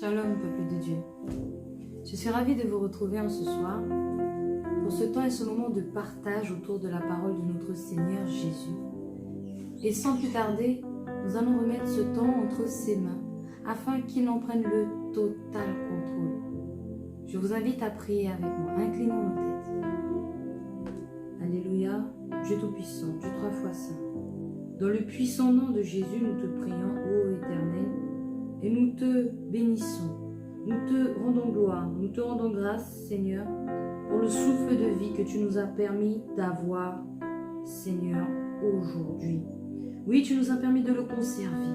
Shalom, peuple de Dieu. Je suis ravie de vous retrouver en ce soir pour ce temps et ce moment de partage autour de la parole de notre Seigneur Jésus. Et sans plus tarder, nous allons remettre ce temps entre ses mains afin qu'il en prenne le total contrôle. Je vous invite à prier avec moi. Inclinons nos têtes. Alléluia, Dieu Tout-Puissant, Dieu trois fois saint. Dans le puissant nom de Jésus, nous te prions, ô Éternel, et nous te bénissons. Nous te rendons gloire, nous te rendons grâce, Seigneur, pour le souffle de vie que tu nous as permis d'avoir, Seigneur, aujourd'hui. Oui, tu nous as permis de le conserver.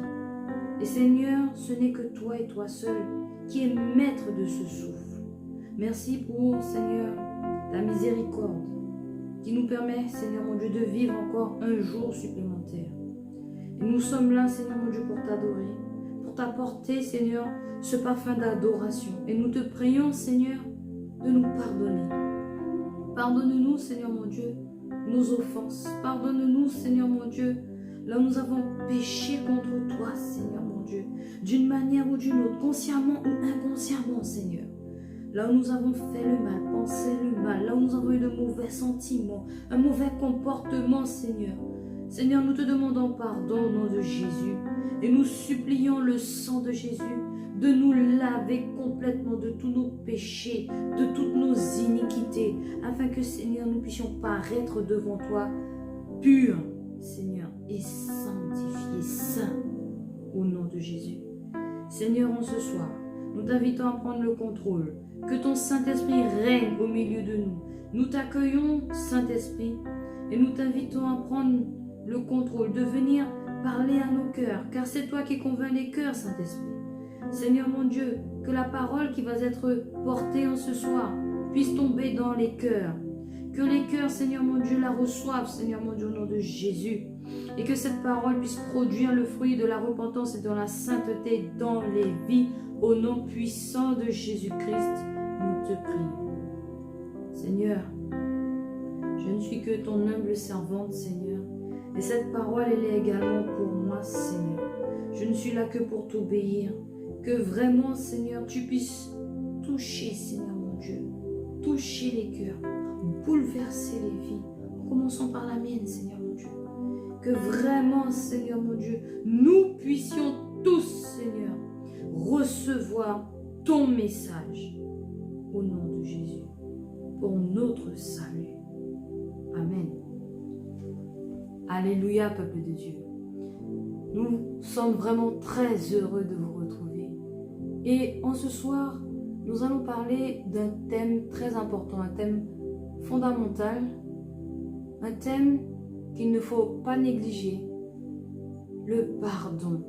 Et Seigneur, ce n'est que toi et toi seul qui es maître de ce souffle. Merci pour, Seigneur, ta miséricorde qui nous permet, Seigneur mon Dieu, de vivre encore un jour supplémentaire. Et nous sommes là, Seigneur mon Dieu, pour t'adorer, pour t'apporter, Seigneur, ce parfum d'adoration. Et nous te prions, Seigneur, de nous pardonner. Pardonne-nous, Seigneur mon Dieu, nos offenses. Pardonne-nous, Seigneur mon Dieu, là où nous avons péché contre toi, Seigneur mon Dieu, d'une manière ou d'une autre, consciemment ou inconsciemment, Seigneur. Là où nous avons fait le mal, pensé le mal, là où nous avons eu de mauvais sentiments, un mauvais comportement, Seigneur. Seigneur, nous te demandons pardon au nom de Jésus et nous supplions le sang de Jésus de nous laver complètement de tous nos péchés, de toutes nos iniquités, afin que, Seigneur, nous puissions paraître devant toi purs, Seigneur, et sanctifiés, saints, au nom de Jésus. Seigneur, en ce soir, nous t'invitons à prendre le contrôle, que ton Saint-Esprit règne au milieu de nous. Nous t'accueillons, Saint-Esprit, et nous t'invitons à prendre le contrôle, de venir parler à nos cœurs, car c'est toi qui convaincs les cœurs, Saint-Esprit. Seigneur mon Dieu, que la parole qui va être portée en ce soir puisse tomber dans les cœurs. Que les cœurs, Seigneur mon Dieu, la reçoivent, Seigneur mon Dieu, au nom de Jésus. Et que cette parole puisse produire le fruit de la repentance et de la sainteté dans les vies. Au nom puissant de Jésus-Christ, nous te prions. Seigneur, je ne suis que ton humble servante, Seigneur. Et cette parole, elle est également pour moi, Seigneur. Je ne suis là que pour t'obéir. Que vraiment, Seigneur, tu puisses toucher, Seigneur mon Dieu. Toucher les cœurs. Bouleverser les vies. En commençant par la mienne, Seigneur mon Dieu. Que vraiment, Seigneur mon Dieu, nous puissions tous, Seigneur, recevoir ton message. Au nom de Jésus. Pour notre salut. Amen. Alléluia, peuple de Dieu. Nous sommes vraiment très heureux de vous retrouver. Et en ce soir, nous allons parler d'un thème très important, un thème fondamental, un thème qu'il ne faut pas négliger, le pardon.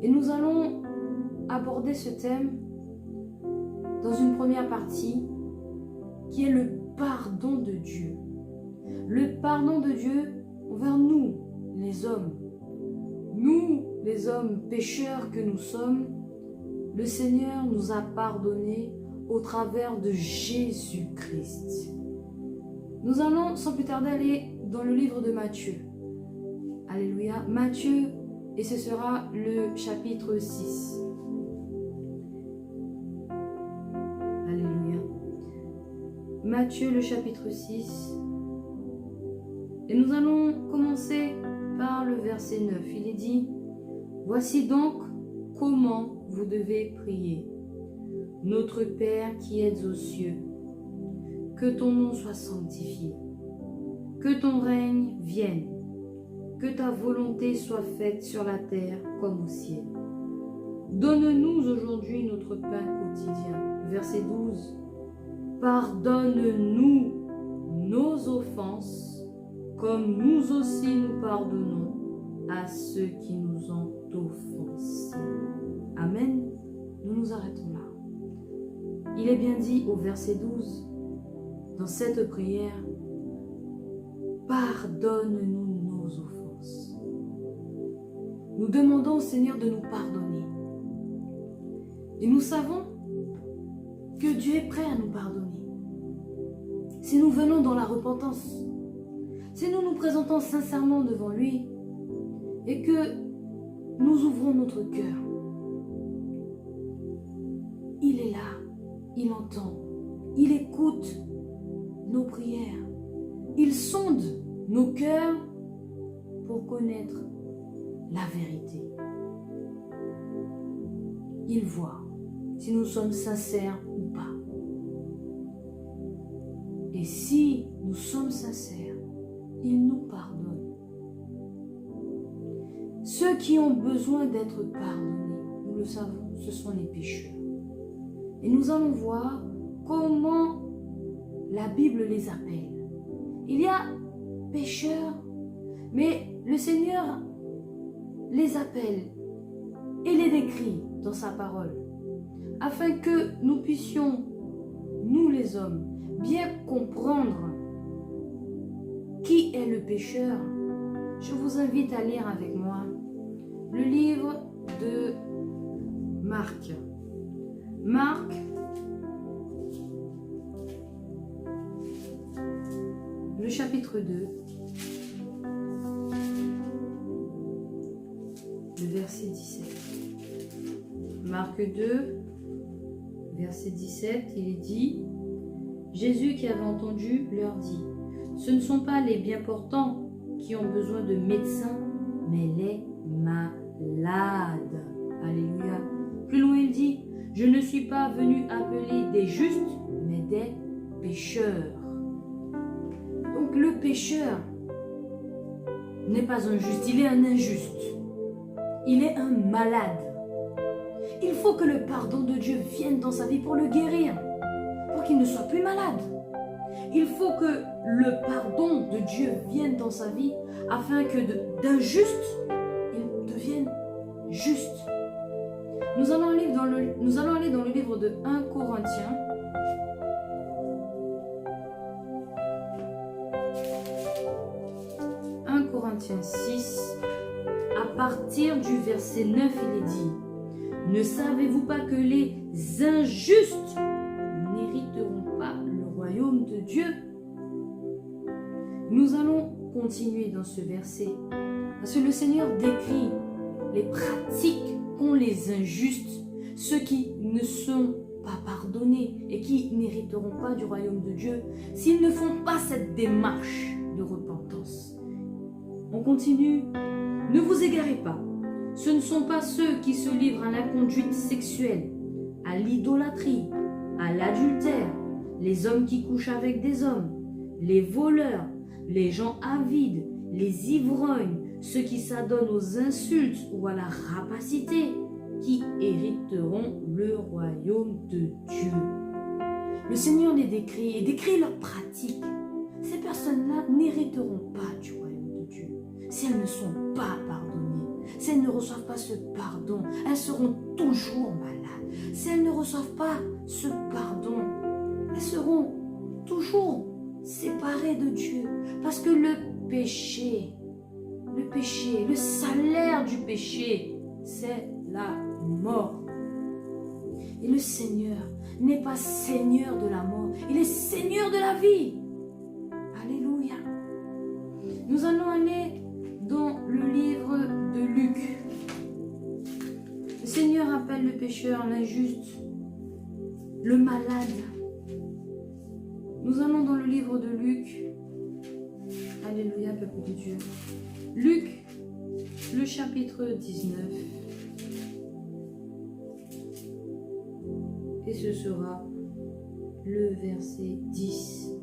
Et nous allons aborder ce thème dans une première partie qui est le pardon de Dieu. Le pardon de Dieu envers nous, les hommes. Nous, les hommes pécheurs que nous sommes, le Seigneur nous a pardonné au travers de Jésus-Christ. Nous allons sans plus tarder aller dans le livre de Matthieu. Alléluia. Matthieu, et ce sera le chapitre 6. Alléluia. Matthieu, le chapitre 6. Et nous allons commencer par le verset 9. Il est dit, « Voici donc comment vous devez prier. Notre Père qui es aux cieux, que ton nom soit sanctifié, que ton règne vienne, que ta volonté soit faite sur la terre comme au ciel. Donne-nous aujourd'hui notre pain quotidien. » Verset 12. « Pardonne-nous nos offenses, comme nous aussi nous pardonnons à ceux qui nous ont offensés. » Amen. Nous nous arrêtons là. Il est bien dit au verset 12, dans cette prière, « Pardonne-nous nos offenses. » Nous demandons au Seigneur de nous pardonner. Et nous savons que Dieu est prêt à nous pardonner. Si nous venons dans la repentance, si nous nous présentons sincèrement devant lui et que nous ouvrons notre cœur, il entend, il écoute nos prières, il sonde nos cœurs pour connaître la vérité. Il voit si nous sommes sincères ou pas. Et si nous sommes sincères, il nous pardonne. Ceux qui ont besoin d'être pardonnés, nous le savons, ce sont les pécheurs. Et nous allons voir comment la Bible les appelle. Il y a pécheurs, mais le Seigneur les appelle et les décrit dans sa parole, afin que nous puissions, nous les hommes, bien comprendre qui est le pécheur. Je vous invite à lire avec moi le livre de Marc. Marc, le chapitre 2, le verset 17. Marc 2, verset 17, il est dit: Jésus qui avait entendu leur dit: ce ne sont pas les bien portants qui ont besoin de médecins, mais les malades. Alléluia. Plus loin il dit: je ne suis pas venu appeler des justes, mais des pécheurs. Donc le pécheur n'est pas un juste, il est un injuste. Il est un malade. Il faut que le pardon de Dieu vienne dans sa vie pour le guérir, pour qu'il ne soit plus malade. Il faut que le pardon de Dieu vienne dans sa vie afin que d'injuste, il devienne juste. Nous allons aller dans le livre de 1 Corinthiens. 1 Corinthiens 6, à partir du verset 9, il est dit: ne savez-vous pas que les injustes n'hériteront pas le royaume de Dieu? Nous allons continuer dans ce verset, parce que le Seigneur décrit les pratiques qu'ont les injustes, ceux qui ne sont pas pardonnés et qui n'hériteront pas du royaume de Dieu, s'ils ne font pas cette démarche de repentance. On continue. Ne vous égarez pas. Ce ne sont pas ceux qui se livrent à la conduite sexuelle, à l'idolâtrie, à l'adultère, les hommes qui couchent avec des hommes, les voleurs, les gens avides, les ivrognes, ceux qui s'adonnent aux insultes ou à la rapacité, qui hériteront le royaume de Dieu. Le Seigneur les décrit et décrit leurs pratiques. Ces personnes-là n'hériteront pas du royaume de Dieu si elles ne sont pas pardonnées. Si elles ne reçoivent pas ce pardon, elles seront toujours malades. Si elles ne reçoivent pas ce pardon, elles seront toujours séparées de Dieu. Parce que le péché, le salaire du péché, c'est la mort. Et le Seigneur n'est pas Seigneur de la mort, il est Seigneur de la vie. Alléluia. Nous allons aller dans le livre de Luc. Le Seigneur appelle le pécheur, l'injuste, le malade. Nous allons dans le livre de Luc. Alléluia, peuple de Dieu. Luc, le chapitre 19. Et ce sera le verset 10.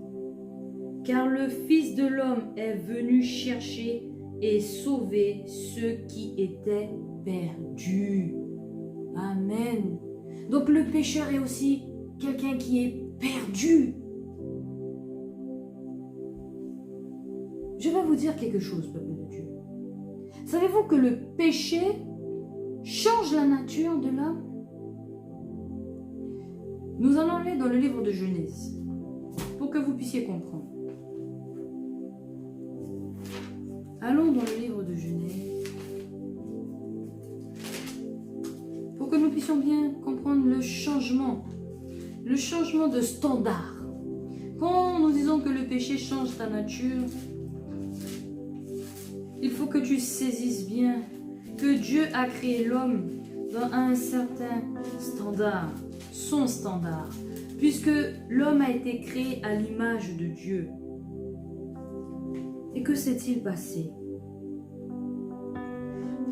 Car le Fils de l'homme est venu chercher et sauver ceux qui étaient perdus. Amen. Donc le pécheur est aussi quelqu'un qui est perdu. Je vais vous dire quelque chose, peuple de Dieu. Savez-vous que le péché change la nature de l'homme? Nous allons aller dans le livre de Genèse pour que vous puissiez comprendre. Allons dans le livre de Genèse pour que nous puissions bien comprendre le changement de standard. Quand nous disons que le péché change ta nature, il faut que tu saisisses bien que Dieu a créé l'homme dans un certain standard. son standard, puisque l'homme a été créé à l'image de Dieu. Et que s'est-il passé?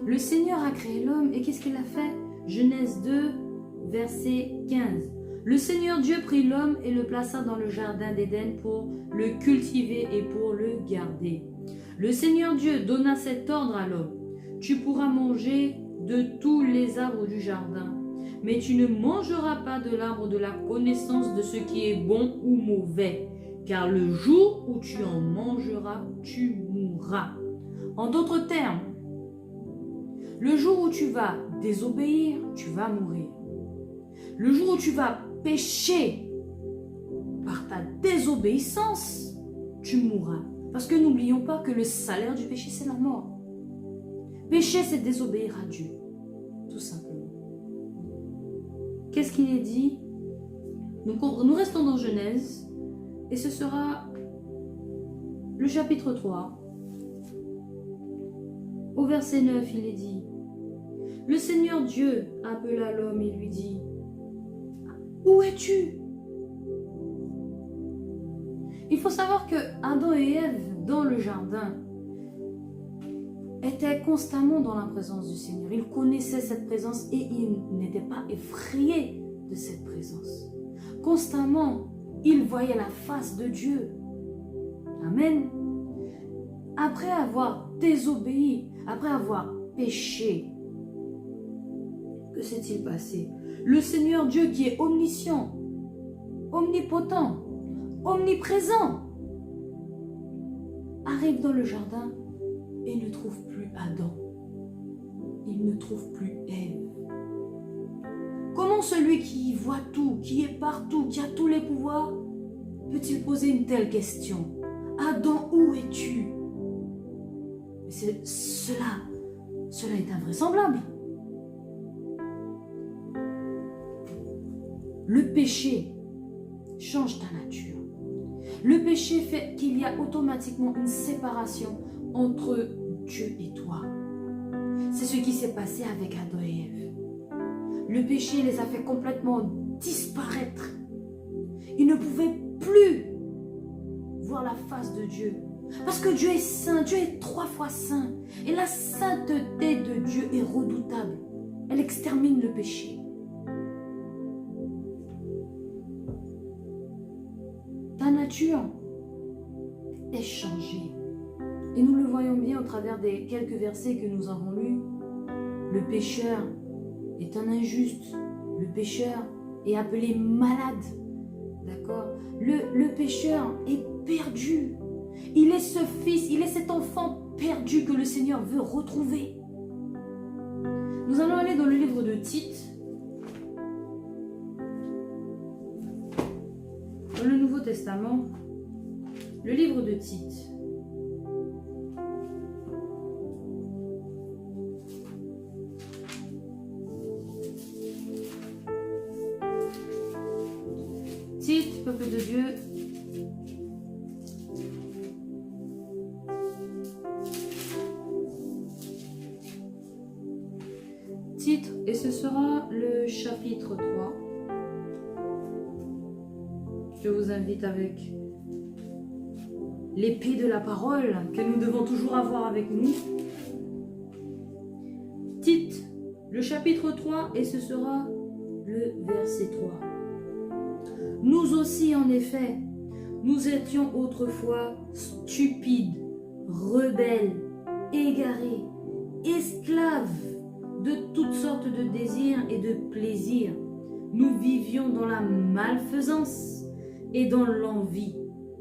Le Seigneur a créé l'homme et qu'est-ce qu'il a fait? Genèse 2, verset 15. Le Seigneur Dieu prit l'homme et le plaça dans le jardin d'Éden pour le cultiver et pour le garder. Le Seigneur Dieu donna cet ordre à l'homme. Tu pourras manger de tous les arbres du jardin, mais tu ne mangeras pas de l'arbre de la connaissance de ce qui est bon ou mauvais, car le jour où tu en mangeras, tu mourras. En d'autres termes, le jour où tu vas désobéir, tu vas mourir. Le jour où tu vas pécher par ta désobéissance, tu mourras. Parce que n'oublions pas que le salaire du péché, c'est la mort. Pécher, c'est désobéir à Dieu, tout simplement. Qu'est-ce qu'il est dit? Nous restons dans Genèse, et ce sera le chapitre 3. Au verset 9, il est dit: le Seigneur Dieu appela l'homme et lui dit: où es-tu? Il faut savoir que Adam et Ève, dans le jardin, étaient constamment dans la présence du Seigneur. Ils connaissaient cette présence et ils n'étaient pas effrayés de cette présence. Constamment, ils voyaient la face de Dieu. Amen. Après avoir désobéi, après avoir péché, que s'est-il passé? Le Seigneur Dieu qui est omniscient, omnipotent, omniprésent, arrive dans le jardin et ne trouve plus Adam. Il ne trouve plus Ève. Comment celui qui voit tout, qui est partout, qui a tous les pouvoirs, peut-il poser une telle question? Adam, où es-tu? Cela est invraisemblable. Le péché change ta nature. Le péché fait qu'il y a automatiquement une séparation entre Dieu et toi. C'est ce qui s'est passé avec Adam et Ève. Le péché les a fait complètement disparaître. Ils ne pouvaient plus voir la face de Dieu. Parce que Dieu est saint, Dieu est 3 fois saint. Et la sainteté de Dieu est redoutable. Elle extermine le péché. Ta nature est changée. Et nous le voyons bien au travers des quelques versets que nous avons lus. Le pécheur est un injuste. Le pécheur est appelé malade. D'accord? Le pécheur est perdu. Il est ce fils, il est cet enfant perdu que le Seigneur veut retrouver. Nous allons aller dans le livre de Tite. Dans le Nouveau Testament, le livre de Tite. Tite, peuple de Dieu. Tite, et ce sera le chapitre 3. Je vous invite avec l'épée de la parole que nous devons toujours avoir avec nous. Tite, le chapitre 3, et ce sera le verset 3. Nous aussi, en effet, nous étions autrefois stupides, rebelles, égarés, esclaves de toutes sortes de désirs et de plaisirs. Nous vivions dans la malfaisance et dans l'envie.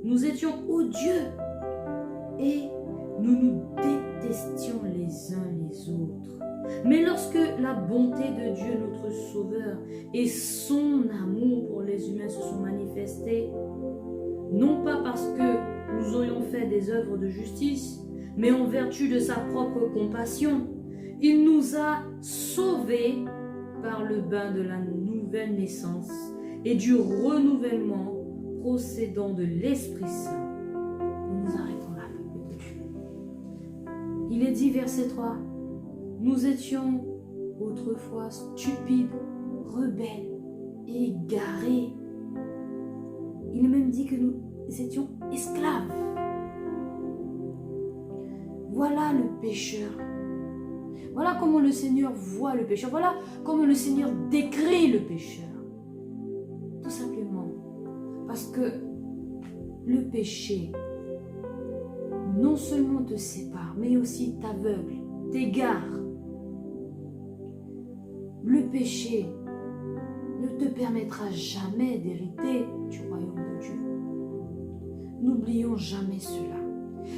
Nous étions odieux et nous nous détestions les uns les autres. Mais lorsque la bonté de Dieu, notre Sauveur, et son amour pour les humains se sont manifestés, non pas parce que nous aurions fait des œuvres de justice, mais en vertu de sa propre compassion, il nous a sauvés par le bain de la nouvelle naissance et du renouvellement procédant de l'Esprit Saint. Nous nous arrêtons là, peuple de Dieu. Il est dit, verset 3, nous étions autrefois stupides, rebelles, égarés. Il est même dit que nous étions esclaves. Voilà le pécheur. Voilà comment le Seigneur voit le pécheur. Voilà comment le Seigneur décrit le pécheur. Tout simplement parce que le péché non seulement te sépare, mais aussi t'aveugle, t'égare. Le péché ne te permettra jamais d'hériter du royaume de Dieu. N'oublions jamais cela.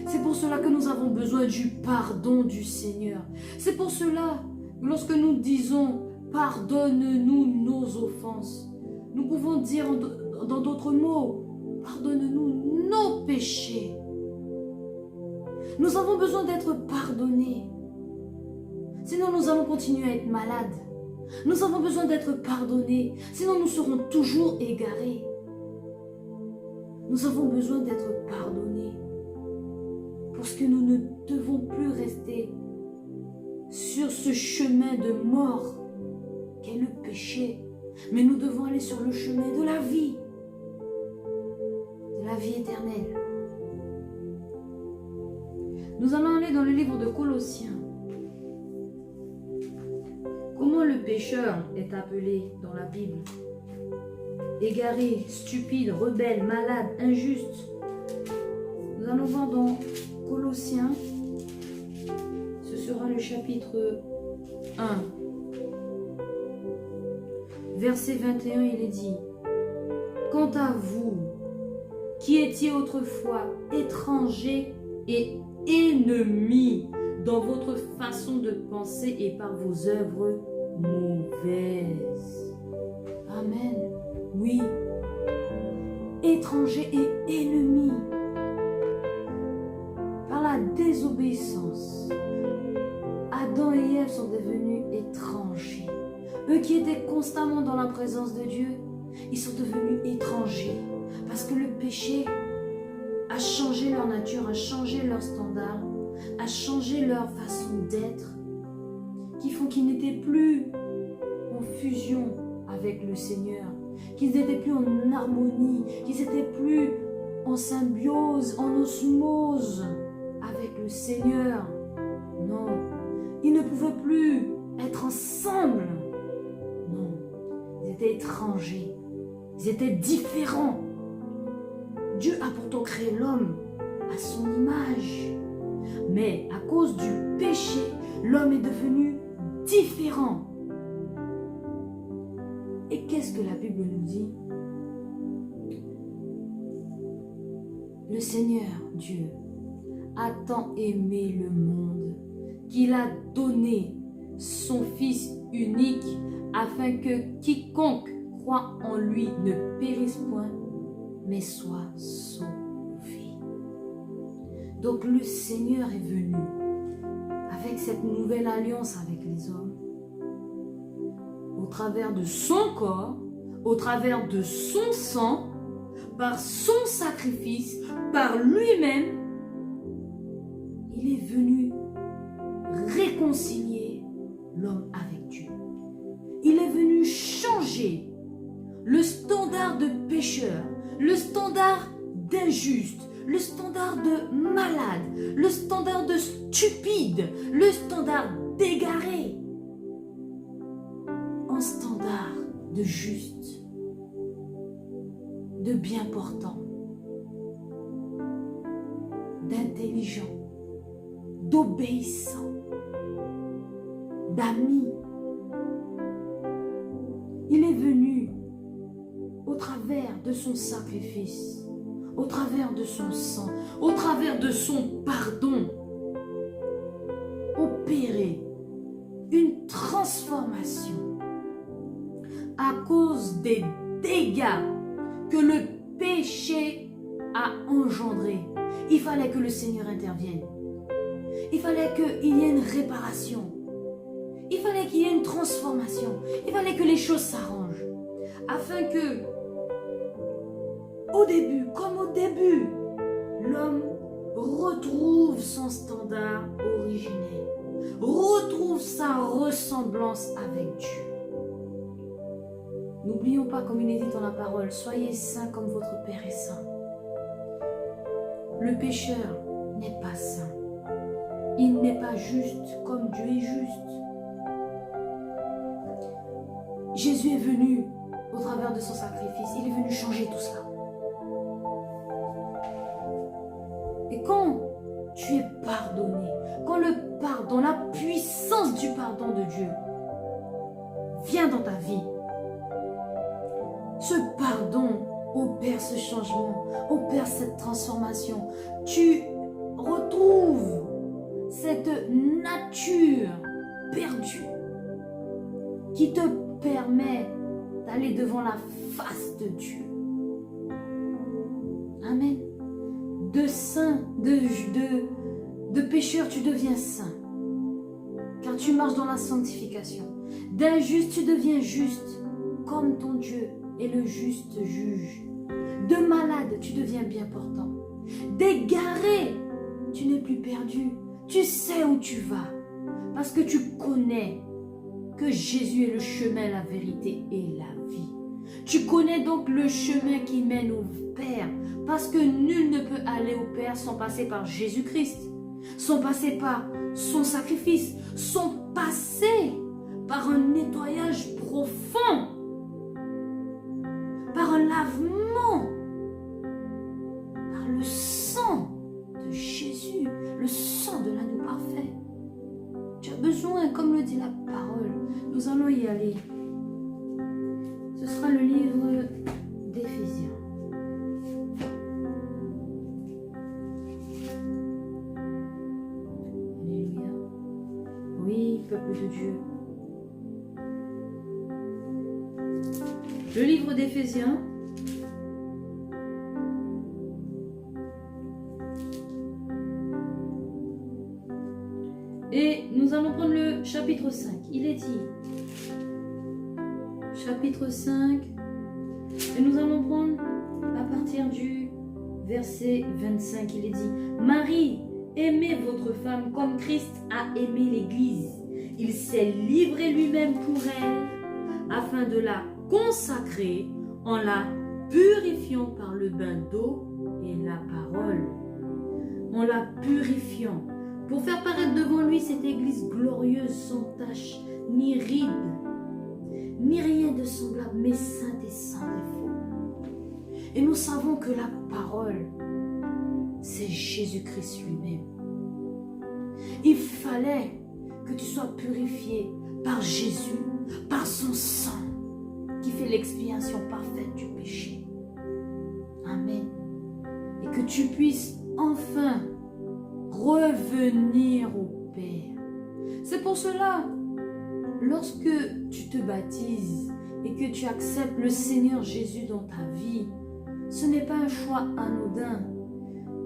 C'est pour cela que nous avons besoin du pardon du Seigneur. C'est pour cela que lorsque nous disons « Pardonne-nous nos offenses », nous pouvons dire dans d'autres mots « Pardonne-nous nos péchés ». Nous avons besoin d'être pardonnés. Sinon, nous allons continuer à être malades. Nous avons besoin d'être pardonnés. Sinon, nous serons toujours égarés. Nous avons besoin d'être pardonnés. Parce que nous ne devons plus rester sur ce chemin de mort qu'est le péché. Mais nous devons aller sur le chemin de la vie éternelle. Nous allons aller dans le livre de Colossiens. Comment le pécheur est appelé dans la Bible? Égaré, stupide, rebelle, malade, injuste. Nous allons voir dans Colossiens, ce sera le chapitre 1. Verset 21, il est dit: quant à vous, qui étiez autrefois étrangers et ennemis dans votre façon de penser et par vos œuvres mauvaises. Amen. Oui. Étrangers et ennemis. Par la désobéissance, Adam et Ève sont devenus étrangers. Eux qui étaient constamment dans la présence de Dieu, ils sont devenus étrangers. Parce que le péché a changé leur nature, a changé leur standard, a changé leur façon d'être, qui font qu'ils n'étaient plus en fusion avec le Seigneur, qu'ils n'étaient plus en harmonie, qu'ils n'étaient plus en symbiose, en osmose avec le Seigneur. Non, ils ne pouvaient plus être ensemble. Non, ils étaient étrangers, ils étaient différents. Dieu a pourtant créé l'homme à son image. Mais à cause du péché, l'homme est devenu différent. Et qu'est-ce que la Bible nous dit? Le Seigneur Dieu a tant aimé le monde qu'il a donné son Fils unique afin que quiconque croit en lui ne périsse point, mais soit sauvé. Donc le Seigneur est venu avec cette nouvelle alliance avec les hommes, au travers de son corps, au travers de son sang, par son sacrifice, par lui-même. Il est venu réconcilier l'homme avec Dieu. Il est venu changer le standard de pécheur, le standard d'injuste, le standard de malade, le standard de stupide, le standard d'égaré, en standard de juste, de bien portant, d'intelligent, d'obéissant, d'ami. Il est venu au travers de son sacrifice, au travers de son sang, au travers de son pardon, opérer une transformation à cause des dégâts que le péché a engendrés. Il fallait que le Seigneur intervienne. Il fallait qu'il y ait une réparation. Il fallait qu'il y ait une transformation. Il fallait que les choses s'arrangent. Afin que, comme au début, l'homme retrouve son standard originel, retrouve sa ressemblance avec Dieu. N'oublions pas, comme il est dit dans la parole, soyez saints comme votre Père est saint. Le pécheur n'est pas saint. Il n'est pas juste comme Dieu est juste. Jésus est venu au travers de son sacrifice. Il est venu changer tout cela. Et quand tu es pardonné, quand le pardon, la puissance du pardon de Dieu vient dans ta vie, ce pardon opère ce changement, opère cette transformation. Tu retrouves cette nature perdue qui te permet d'aller devant la face de Dieu. Amen. De saint, de pécheur, tu deviens saint. Car tu marches dans la sanctification. D'injuste, tu deviens juste, comme ton Dieu est le juste juge. De malade, tu deviens bien portant. D'égaré, tu n'es plus perdu. Tu sais où tu vas. Parce que tu connais que Jésus est le chemin, la vérité et la vie. Tu connais donc le chemin qui mène au Père. Parce que nul ne peut aller au Père sans passer par Jésus-Christ. Sans passer par son sacrifice. Sans passer par un nettoyage profond. Par un lavement. Par le sang de Jésus. Le sang de l'agneau parfait. Tu as besoin, comme le dit la parole. Nous allons y aller. Ce sera le livre d'Éphésiens. Alléluia. Oui, peuple de Dieu. Le livre d'Éphésiens. Et nous allons prendre le chapitre 5. Il est dit, chapitre 5, et nous allons prendre à partir du verset 25. Il est dit, Marie, aimez votre femme comme Christ a aimé l'Église. Il s'est livré lui-même pour elle, afin de la consacrer en la purifiant par le bain d'eau et la parole. En la purifiant, pour faire paraître devant lui cette église glorieuse, sans tache, ni ride, ni rien de semblable, mais sainte et sans défaut. Et nous savons que la parole, c'est Jésus-Christ lui-même. Il fallait que tu sois purifié par Jésus, par son sang, qui fait l'expiation parfaite du péché. Amen. Et que tu puisses enfin revenir au Père. C'est pour cela, lorsque tu te baptises et que tu acceptes le Seigneur Jésus dans ta vie, ce n'est pas un choix anodin.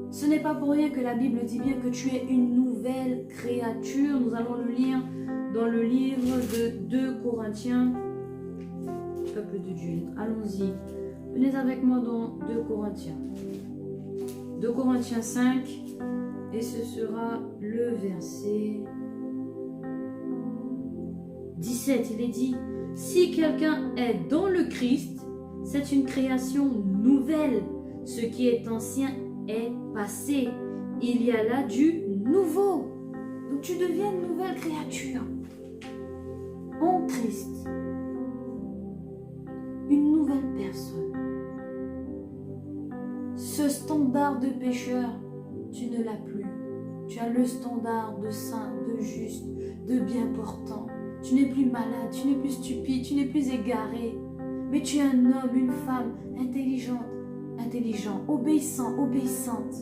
Ce n'est pas pour rien que la Bible dit bien que tu es une nouvelle créature. Nous allons le lire dans le livre de 2 Corinthiens, peuple de Dieu. Allons-y. Venez avec moi dans 2 Corinthiens. 2 Corinthiens 5. Et ce sera le verset 17. Il est dit, si quelqu'un est dans le Christ, c'est une création nouvelle. Ce qui est ancien est passé. Il y a là du nouveau. Donc tu deviens une nouvelle créature. En Christ. Une nouvelle personne. Ce standard de pécheur, tu ne l'as plus. Tu as le standard de saint, de juste, de bien portant. Tu n'es plus malade, tu n'es plus stupide, tu n'es plus égaré. Mais tu es un homme, une femme intelligente, intelligent, obéissant, obéissante.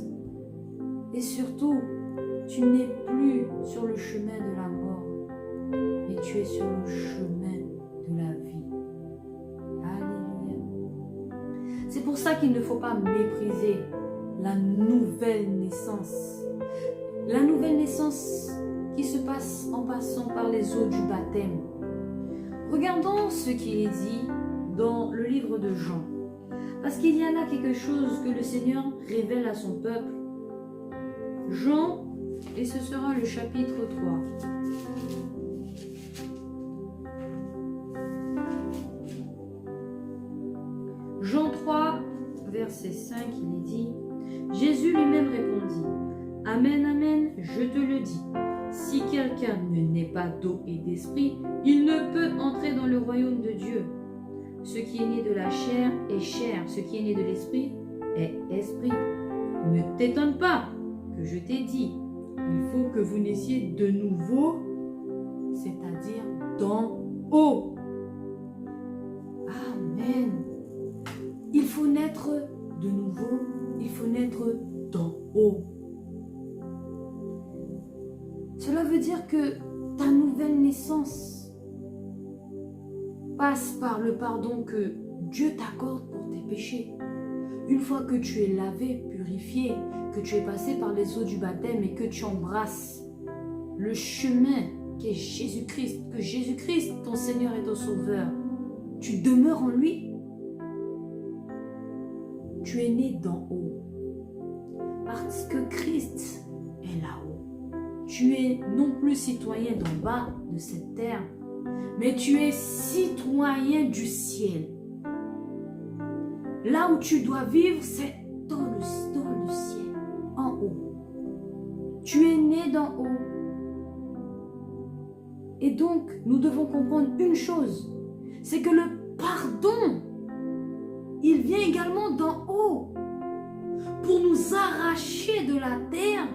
Et surtout, tu n'es plus sur le chemin de la mort, mais tu es sur le chemin de la vie. Alléluia. C'est pour ça qu'il ne faut pas mépriser la nouvelle naissance. La nouvelle naissance qui se passe en passant par les eaux du baptême. Regardons ce qu'il est dit dans le livre de Jean. Parce qu'il y a là quelque chose que le Seigneur révèle à son peuple. Jean, et ce sera le chapitre 3. verset 5, il est dit, Jésus lui-même répondit, Amen, amen, je te le dis, si quelqu'un ne naît pas d'eau et d'esprit, il ne peut entrer dans le royaume de Dieu. Ce qui est né de la chair est chair, ce qui est né de l'esprit est esprit. Ne t'étonne pas que je t'ai dit, il faut que vous naissiez de nouveau, c'est-à-dire d'en haut. Amen. Il faut naître de nouveau, il faut naître d'en haut. Cela veut dire que ta nouvelle naissance passe par le pardon que Dieu t'accorde pour tes péchés. Une fois que tu es lavé, purifié, que tu es passé par les eaux du baptême et que tu embrasses le chemin qui est Jésus-Christ, que Jésus-Christ, ton Seigneur et ton Sauveur, tu demeures en lui, tu es né d'en haut. Parce que Christ est là-haut. Tu es non plus citoyen d'en bas de cette terre, mais tu es citoyen du ciel. Là où tu dois vivre, c'est dans le ciel, en haut. Tu es né d'en haut. Et donc, nous devons comprendre une chose, c'est que le pardon, il vient également d'en haut, pour nous arracher de la terre,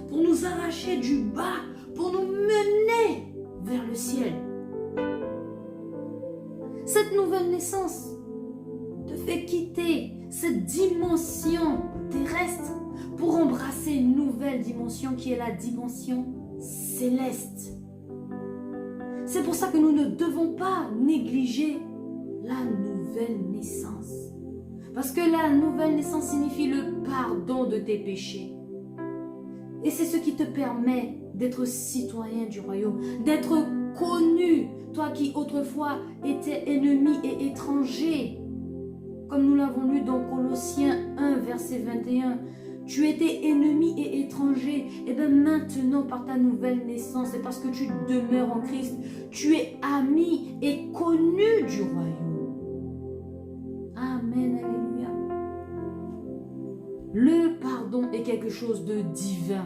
pour nous arracher du bas, pour nous mener vers le ciel. Cette nouvelle naissance te fait quitter cette dimension terrestre pour embrasser une nouvelle dimension qui est la dimension céleste. C'est pour ça que nous ne devons pas négliger la nouvelle naissance. Parce que la nouvelle naissance signifie le pardon de tes péchés. Et c'est ce qui te permet d'être citoyen du royaume, d'être connu, toi qui autrefois étais ennemi et étranger. Comme nous l'avons lu dans Colossiens 1, verset 21, tu étais ennemi et étranger. Et bien maintenant, par ta nouvelle naissance, et parce que tu demeures en Christ, tu es ami et connu du royaume. Amen, alléluia. Le pardon est quelque chose de divin.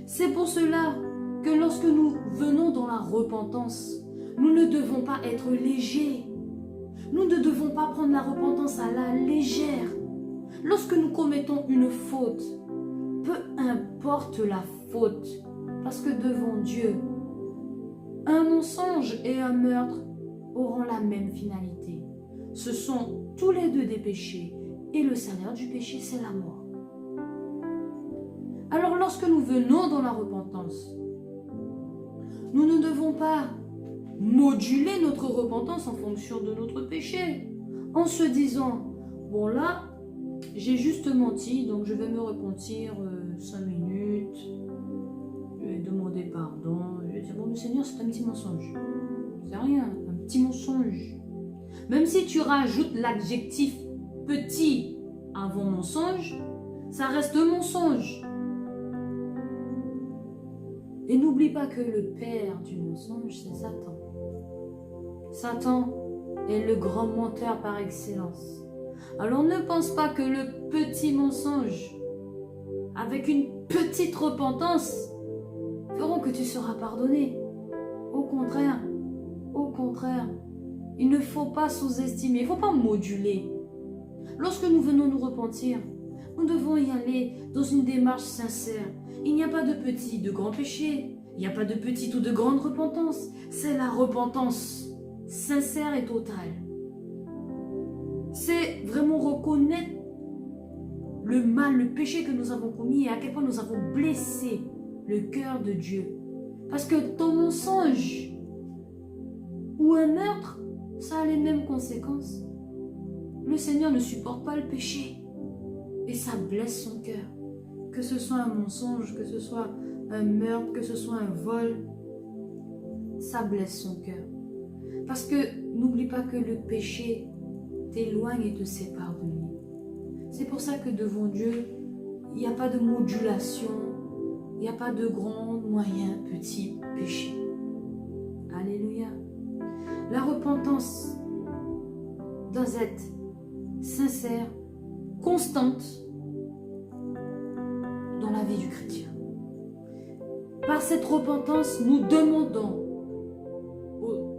C'est pour cela que lorsque nous venons dans la repentance, nous ne devons pas être légers. Nous ne devons pas prendre la repentance à la légère. Lorsque nous commettons une faute, peu importe la faute, parce que devant Dieu, un mensonge et un meurtre auront la même finalité. Ce sont tous les deux des péchés, et le salaire du péché, c'est la mort. Alors lorsque nous venons dans la repentance, nous ne devons pas moduler notre repentance en fonction de notre péché, en se disant, bon là, j'ai juste menti, donc je vais me repentir 5 minutes, je vais demander pardon, je vais dire, bon, mais Seigneur, c'est un petit mensonge. C'est rien, un petit mensonge. Même si tu rajoutes l'adjectif petit avant mensonge, ça reste mensonge. Et n'oublie pas que le père du mensonge, c'est Satan. Satan est le grand menteur par excellence. Alors ne pense pas que le petit mensonge, avec une petite repentance, feront que tu seras pardonné. Au contraire, il ne faut pas sous-estimer, il ne faut pas moduler. Lorsque nous venons nous repentir, nous devons y aller dans une démarche sincère. Il n'y a pas de petit, de grand péché. Il n'y a pas de petite ou de grande repentance. C'est la repentance sincère et totale. C'est vraiment reconnaître le mal, le péché que nous avons commis et à quel point nous avons blessé le cœur de Dieu. Parce que ton mensonge ou un meurtre, ça a les mêmes conséquences. Le Seigneur ne supporte pas le péché et ça blesse son cœur. Que ce soit un mensonge, que ce soit un meurtre, que ce soit un vol, ça blesse son cœur. Parce que n'oublie pas que le péché t'éloigne et te sépare de lui. C'est pour ça que devant Dieu, il n'y a pas de modulation, il n'y a pas de grand, moyen, petit péché. Alléluia. La repentance doit être sincère, constante dans la vie du chrétien. Par cette repentance, nous demandons,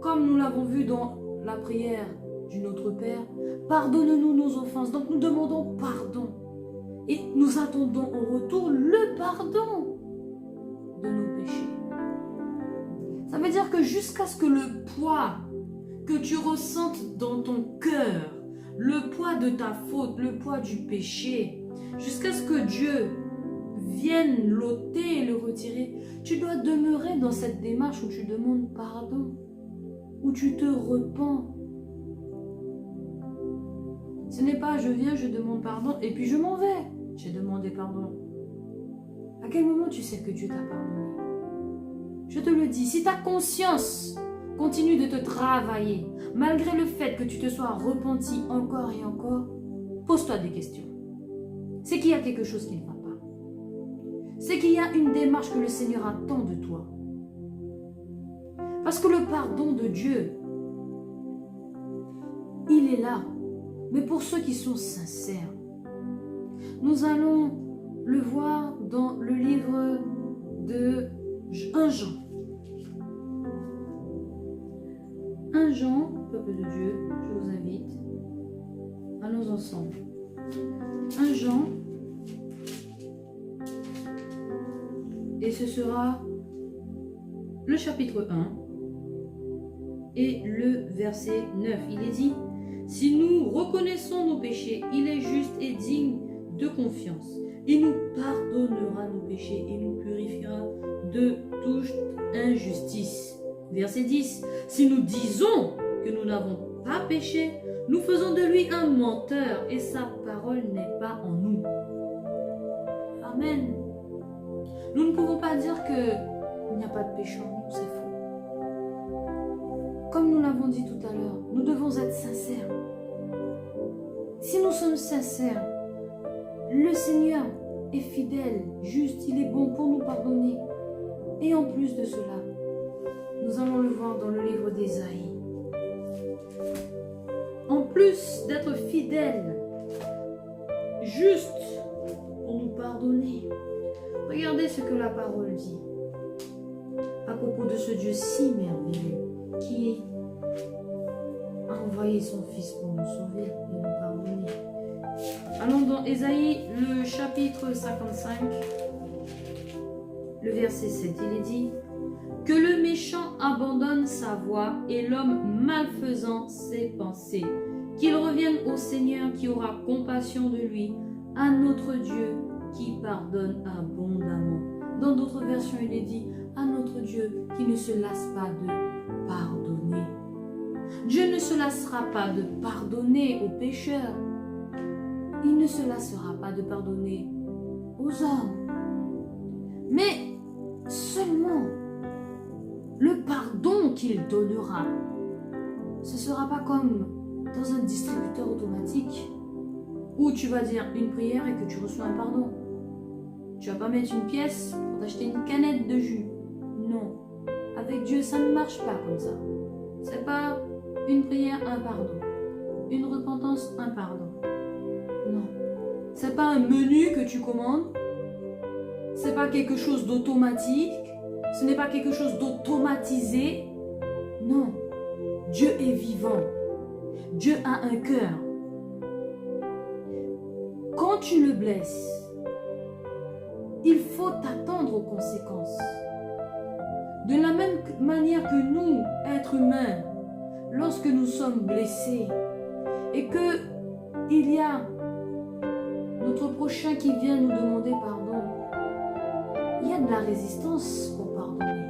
comme nous l'avons vu dans la prière du Notre Père, pardonne-nous nos offenses. Donc nous demandons pardon. Et nous attendons en retour le pardon de nos péchés. Ça veut dire que jusqu'à ce que le poids que tu ressentes dans ton cœur, le poids de ta faute, le poids du péché, jusqu'à ce que Dieu vienne l'ôter et le retirer, tu dois demeurer dans cette démarche où tu demandes pardon, où tu te repens. Ce n'est pas je viens, je demande pardon et puis je m'en vais. J'ai demandé pardon. À quel moment tu sais que Dieu t'a pardonné? Je te le dis, si ta conscience continue de te travailler, malgré le fait que tu te sois repenti encore et encore, pose-toi des questions. C'est qu'il y a quelque chose qui ne va pas. C'est qu'il y a une démarche que le Seigneur attend de toi. Parce que le pardon de Dieu, il est là. Mais pour ceux qui sont sincères, nous allons le voir dans le livre de 1 Jean. 1 Jean, peuple de Dieu, je vous invite. Allons ensemble. 1 Jean. Et ce sera le chapitre 1 et le verset 9. Il est dit: si nous reconnaissons nos péchés, il est juste et digne de confiance. Il nous pardonnera nos péchés et nous purifiera de toute injustice. Verset 10. Si nous disons que nous n'avons pas péché, nous faisons de lui un menteur et sa parole n'est pas en nous. Amen. Nous ne pouvons pas dire qu'il n'y a pas de péché en nous, c'est faux. Comme nous l'avons dit tout à l'heure, nous devons être sincères. Si nous sommes sincères, le Seigneur est fidèle, juste, il est bon pour nous pardonner. Et en plus de cela, nous allons le voir dans le livre d'Ésaïe. En plus d'être fidèle, juste pour nous pardonner, regardez ce que la parole dit à propos de ce Dieu si merveilleux qui a envoyé son Fils pour nous sauver et nous pardonner. Allons dans Ésaïe, le chapitre 55, le verset 7. Il est dit: que le méchant abandonne sa voie et l'homme malfaisant ses pensées, qu'il revienne au Seigneur qui aura compassion de lui, à notre Dieu qui pardonne abondamment. Dans d'autres versions, il est dit: à notre Dieu qui ne se lasse pas de pardonner. Dieu ne se lassera pas de pardonner aux pécheurs. Il ne se lassera pas de pardonner aux hommes. Mais seulement le pardon qu'il donnera, ce ne sera pas comme dans un distributeur automatique où tu vas dire une prière et que tu reçois un pardon. Tu ne vas pas mettre une pièce pour t'acheter une canette de jus. Non. Avec Dieu, ça ne marche pas comme ça. C'est pas une prière, un pardon. Une repentance, un pardon. Non. C'est pas un menu que tu commandes. C'est pas quelque chose d'automatique. Ce n'est pas quelque chose d'automatisé. Non. Dieu est vivant. Dieu a un cœur. Quand tu le blesses, il faut t'attendre aux conséquences. De la même manière que nous, êtres humains, lorsque nous sommes blessés et que il y a notre prochain qui vient nous demander pardon, il y a de la résistance pour pardonner.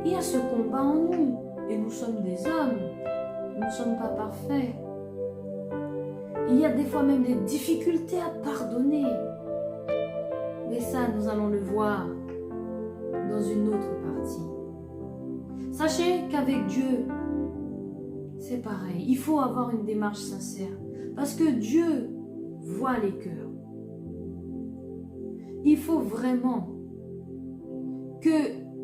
Il y a ce combat en nous et nous sommes des hommes, nous ne sommes pas parfaits. Il y a des fois même des difficultés à pardonner. Mais ça, nous allons le voir dans une autre partie. Sachez qu'avec Dieu, c'est pareil. Il faut avoir une démarche sincère. Parce que Dieu voit les cœurs. Il faut vraiment que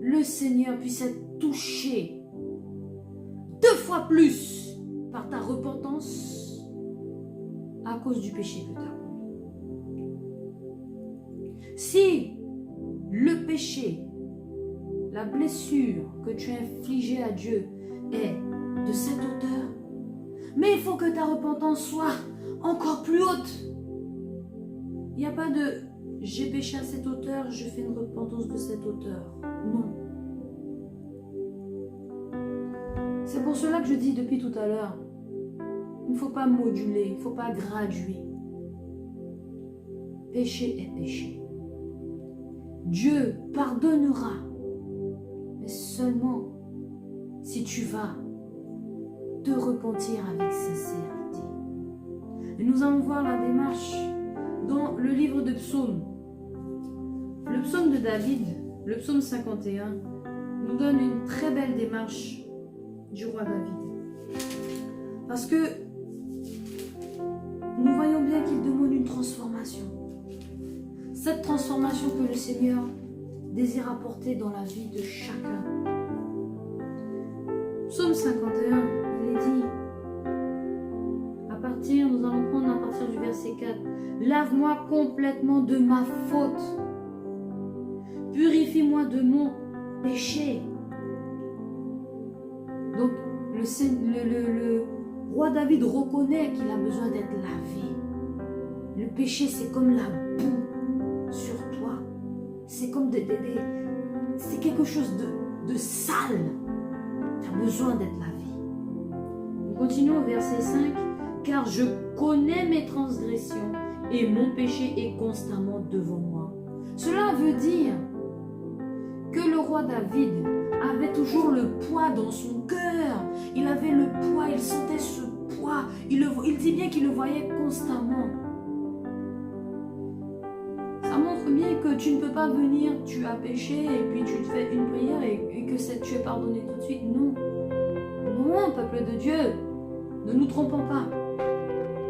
le Seigneur puisse être touché 2 fois plus par ta repentance à cause du péché que tu as commis. Si le péché, la blessure que tu as infligée à Dieu est de cette hauteur, mais il faut que ta repentance soit encore plus haute. Il n'y a pas de « j'ai péché à cette hauteur, je fais une repentance de cette hauteur ». Non. C'est pour cela que je dis depuis tout à l'heure, il ne faut pas moduler, il ne faut pas graduer. Péché est péché. Dieu pardonnera, mais seulement si tu vas te repentir avec sincérité. Et nous allons voir la démarche dans le livre de Psaumes. Le psaume de David, le psaume 51, nous donne une très belle démarche du roi David. Parce que nous voyons bien qu'il demande une transformation. Cette transformation que le Seigneur désire apporter dans la vie de chacun. Psaume 51, il est dit, nous allons prendre à partir du verset 4. Lave-moi complètement de ma faute. Purifie-moi de mon péché. Donc, le roi David reconnaît qu'il a besoin d'être lavé. Le péché, c'est comme la boue sur toi. C'est comme c'est quelque chose de sale. Tu as besoin d'être lavé. Nous continuons au verset 5. Car je connais mes transgressions et mon péché est constamment devant moi. Cela veut dire que le roi David avait toujours le poids dans son cœur. Il avait le poids, il sentait ce poids. Il dit bien qu'il le voyait constamment. Ça montre bien que tu ne peux pas venir, tu as péché et puis tu te fais une prière et que tu es pardonné tout de suite. Non. Non, peuple de Dieu, ne nous trompons pas.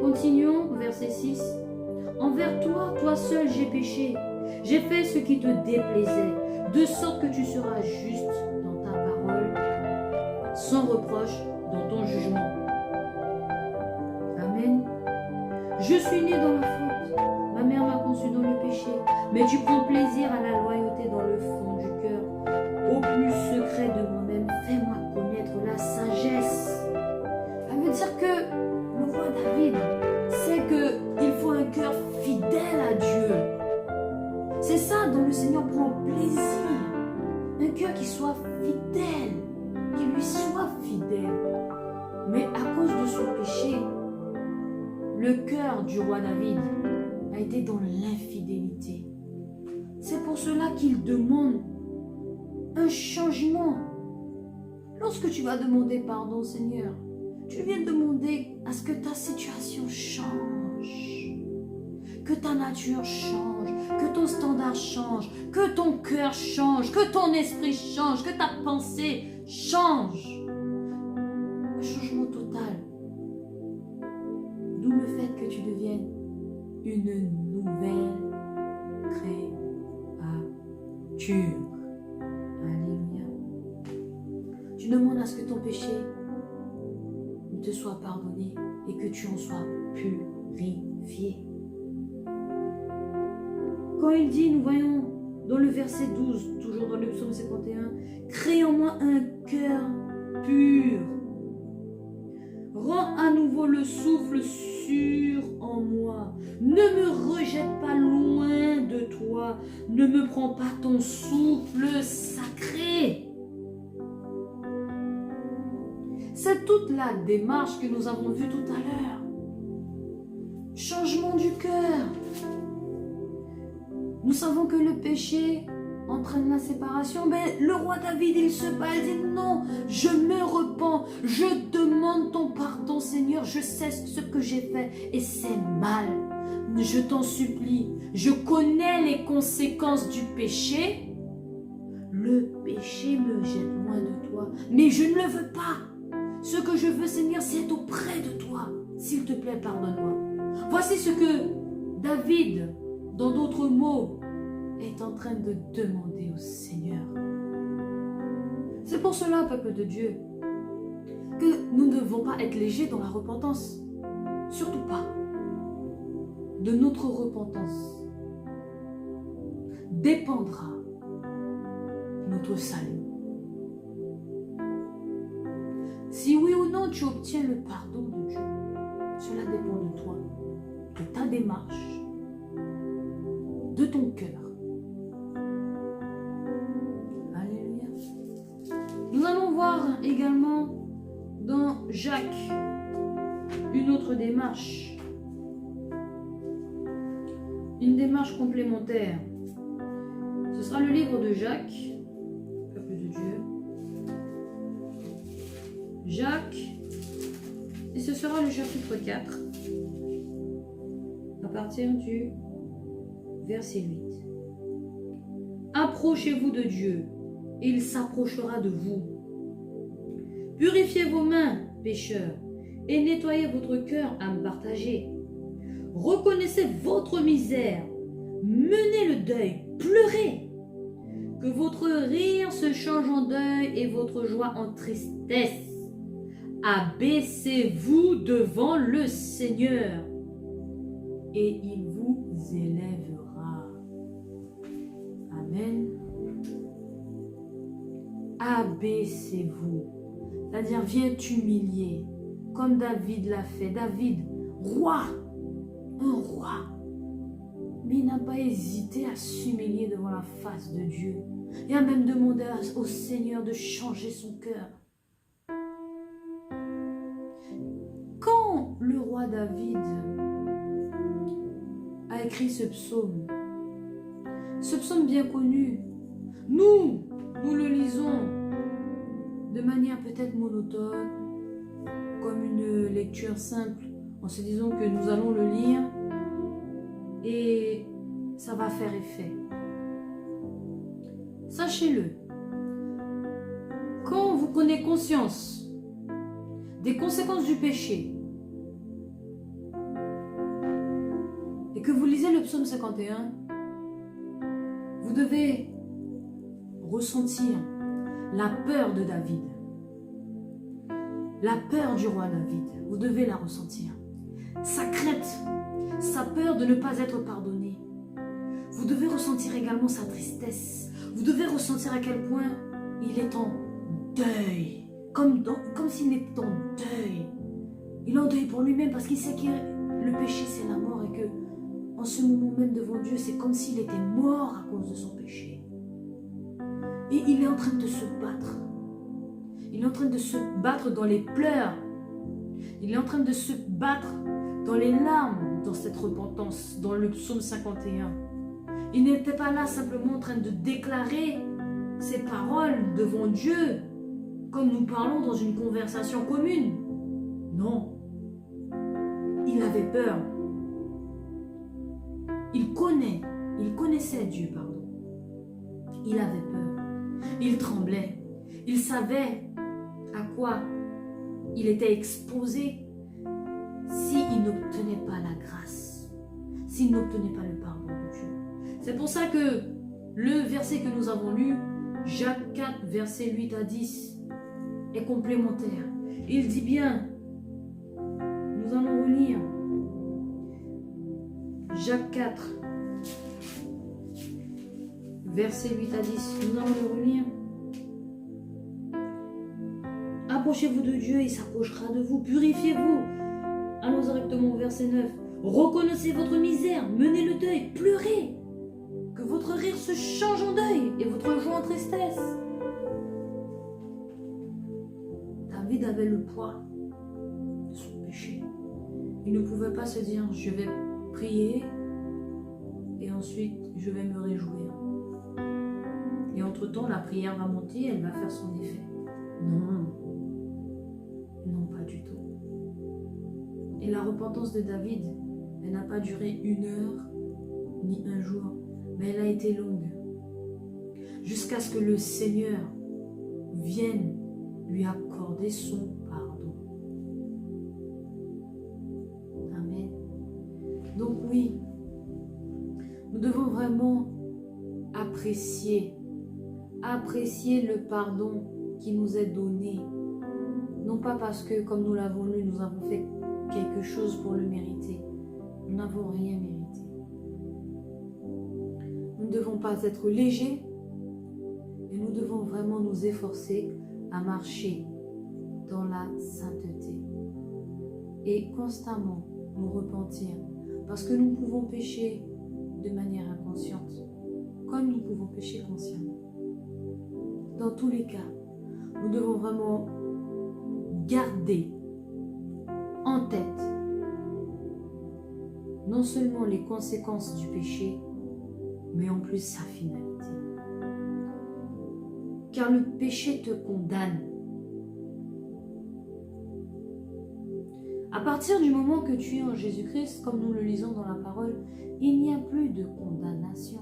Continuons, verset 6. Envers toi, toi seul, j'ai péché. J'ai fait ce qui te déplaisait, de sorte que tu seras juste dans ta parole, sans reproche dans ton jugement. Amen. Je suis né dans la faute. Ma mère m'a conçu dans le péché. Mais tu prends plaisir à la loyauté dans le fond du cœur. Au plus secret de moi-même, fais-moi connaître la sagesse. Ça veut dire que le roi David sait qu'il faut un cœur fidèle à Dieu. C'est ça dont le Seigneur prend plaisir. Un cœur qui soit fidèle, qui lui soit fidèle. Mais à cause de son péché, le cœur du roi David a été dans l'infidélité. C'est pour cela qu'il demande un changement. Lorsque tu vas demander pardon, Seigneur, tu viens demander à ce que ta situation change, que ta nature change, que ton standard change, que ton cœur change, que ton esprit change, que ta pensée change. Un changement total. D'où le fait que tu deviennes une nouvelle créature. Alléluia. Tu demandes à ce que ton péché te soit pardonné et que tu en sois purifié. Quand il dit, nous voyons dans le verset 12, toujours dans le psaume 51, « Crée en moi un cœur pur. Rends à nouveau le souffle sûr en moi. Ne me rejette pas loin de toi. Ne me prends pas ton souffle sacré. » C'est toute la démarche que nous avons vue tout à l'heure. Changement du cœur. Nous savons que le péché entraîne la séparation, mais le roi David, il se bat, il dit non, je me repens, je demande ton pardon, Seigneur, je sais ce que j'ai fait et c'est mal. Je t'en supplie, je connais les conséquences du péché. Le péché me jette loin de toi, mais je ne le veux pas. Ce que je veux, Seigneur, c'est être auprès de toi. S'il te plaît, pardonne-moi. Voici ce que David, dans d'autres mots, est en train de demander au Seigneur. C'est pour cela, peuple de Dieu, que nous ne devons pas être légers dans la repentance. Surtout pas. De notre repentance dépendra notre salut. Si oui ou non tu obtiens le pardon de Dieu, cela dépend de toi, de ta démarche, de ton cœur. Alléluia. Nous allons voir également dans Jacques une autre démarche. Une démarche complémentaire. Ce sera le livre de Jacques, peuple de Dieu. Jacques, et ce sera le chapitre 4, à partir du verset 8. Approchez-vous de Dieu, et il s'approchera de vous. Purifiez vos mains, pécheurs, et nettoyez votre cœur à me partager. Reconnaissez votre misère, menez le deuil, pleurez. Que votre rire se change en deuil et votre joie en tristesse. Abaissez-vous devant le Seigneur et il vous élèvera. Amen. Abaissez-vous, c'est-à-dire viens t'humilier, comme David l'a fait. David, roi, un roi, mais il n'a pas hésité à s'humilier devant la face de Dieu. Il a même demandé au Seigneur de changer son cœur. Quand le roi David a écrit ce psaume bien connu, nous le lisons de manière peut-être monotone, comme une lecture simple, en se disant que nous allons le lire et ça va faire effet. Sachez-le, quand vous prenez conscience des conséquences du péché et que vous lisez le psaume 51, vous devez ressentir la peur de David, la peur du roi David. Vous devez la ressentir. Sa crainte, sa peur de ne pas être pardonné. Vous devez ressentir également sa tristesse. Vous devez ressentir à quel point il est en deuil, comme s'il était en deuil. Il est en deuil pour lui-même parce qu'il sait que le péché c'est la mort et que en ce moment même devant Dieu, c'est comme s'il était mort à cause de son péché. Et il est en train de se battre. Il est en train de se battre dans les pleurs. Il est en train de se battre dans les larmes, dans cette repentance, dans le psaume 51. Il n'était pas là simplement en train de déclarer ses paroles devant Dieu, comme nous parlons dans une conversation commune. Non. Il avait peur. Il connaissait Dieu, pardon. Il avait peur. Il tremblait. Il savait à quoi il était exposé s'il n'obtenait pas la grâce, s'il n'obtenait pas le pardon de Dieu. C'est pour ça que le verset que nous avons lu, Jacques 4, versets 8 à 10, est complémentaire. Il dit bien, nous allons relire Jacques 4, versets 8 à 10, nous allons le relire. Approchez-vous de Dieu, il s'approchera de vous. Purifiez-vous. Allons directement au verset 9. Reconnaissez votre misère, menez le deuil, pleurez. Que votre rire se change en deuil et votre joie en tristesse. David avait le poids de son péché. Il ne pouvait pas se dire, je vais prier et ensuite je vais me réjouir. Et entre-temps, la prière va monter, elle va faire son effet. Non. Non, pas du tout. Et la repentance de David, elle n'a pas duré 1 heure ni 1 jour, mais elle a été longue. Jusqu'à ce que le Seigneur vienne lui accorder son pardon. Amen. Donc oui, nous devons vraiment apprécier le pardon qui nous est donné. Non pas parce que, comme nous l'avons lu, nous avons fait quelque chose pour le mériter. Nous n'avons rien mérité. Nous Nous ne devons pas être légers, et nous devons vraiment nous efforcer à marcher dans la sainteté et constamment nous repentir, parce que nous pouvons pécher de manière inconsciente, comme nous pouvons pécher consciemment. Dans tous les cas, nous devons vraiment garder en tête non seulement les conséquences du péché, mais en plus sa finalité. Car le péché te condamne. À partir du moment que tu es en Jésus-Christ, comme nous le lisons dans la parole, il n'y a plus de condamnation,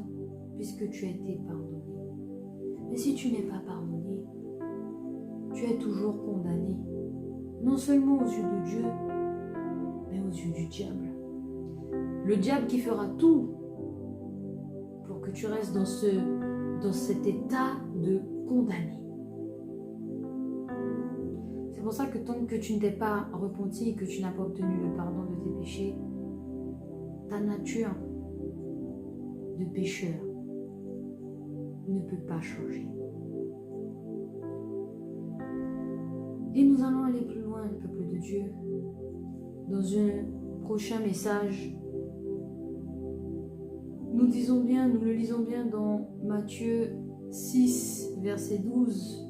puisque tu as été pardonné. Mais si tu n'es pas pardonné, tu es toujours condamné, non seulement aux yeux de Dieu, mais aux yeux du diable. Le diable qui fera tout pour que tu restes dans cet état de condamné. C'est pour ça que tant que tu ne t'es pas repenti et que tu n'as pas obtenu le pardon de tes péchés, ta nature de pécheur ne peut pas changer. Et nous allons aller plus loin, peuple de Dieu, dans un prochain message. Nous le lisons bien dans Matthieu 6, verset 12.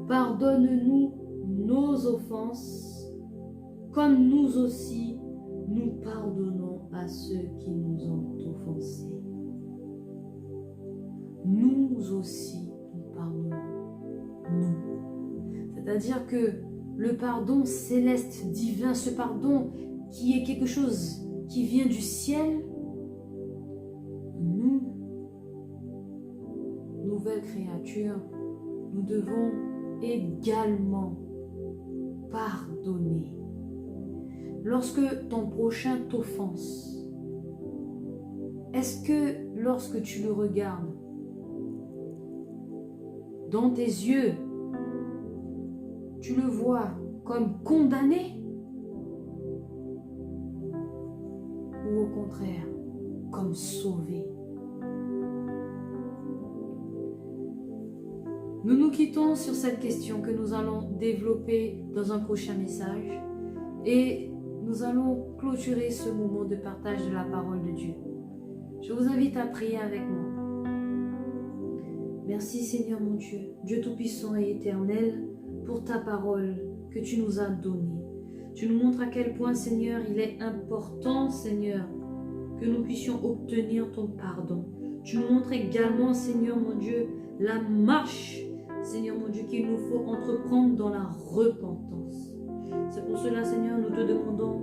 Pardonne-nous nos offenses, comme nous aussi nous pardonnons à ceux qui nous ont offensés. Nous aussi nous pardonnons. Nous. C'est-à-dire que le pardon céleste, divin, ce pardon qui est quelque chose qui vient du ciel, nous, nouvelles créatures, nous devons également pardonner. Lorsque ton prochain t'offense, est-ce que lorsque tu le regardes, dans tes yeux, tu le vois comme condamné ou au contraire comme sauvé? Nous nous quittons sur cette question que nous allons développer dans un prochain message et nous allons clôturer ce moment de partage de la parole de Dieu. Je vous invite à prier avec moi. Merci Seigneur mon Dieu, Dieu Tout-Puissant et Éternel, pour ta parole que tu nous as donnée. Tu nous montres à quel point, Seigneur, il est important, Seigneur, que nous puissions obtenir ton pardon. Tu nous montres également, Seigneur mon Dieu, la marche, Seigneur mon Dieu, qu'il nous faut entreprendre dans la repentance. C'est pour cela, Seigneur, nous te demandons,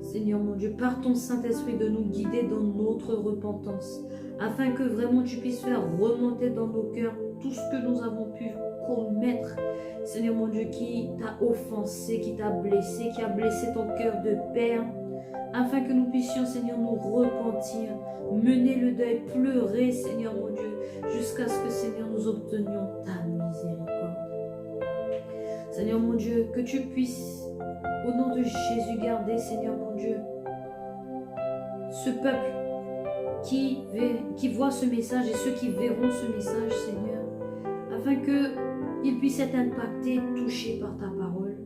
Seigneur mon Dieu, par ton Saint-Esprit, de nous guider dans notre repentance, afin que vraiment tu puisses faire remonter dans nos cœurs tout ce que nous avons pu commettre, Seigneur mon Dieu, qui t'a offensé, qui t'a blessé, qui a blessé ton cœur de père, afin que nous puissions, Seigneur, nous repentir, mener le deuil, pleurer, Seigneur mon Dieu, jusqu'à ce que, Seigneur, nous obtenions ta miséricorde. Seigneur mon Dieu, que tu puisses, au nom de Jésus, garder, Seigneur mon Dieu, ce peuple qui voit ce message et ceux qui verront ce message, Seigneur, afin qu'ils puissent être impactés, touchés par ta parole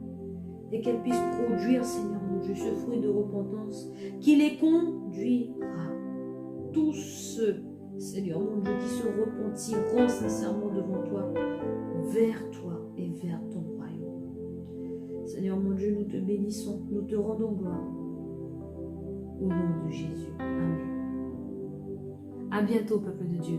et qu'elle puisse produire, Seigneur mon Dieu, ce fruit de repentance qui les conduira. Tous ceux, Seigneur mon Dieu, qui se repentiront sincèrement devant toi, vers toi et vers ton royaume. Seigneur mon Dieu, nous te bénissons, nous te rendons gloire. Au nom de Jésus. Amen. À bientôt, peuple de Dieu.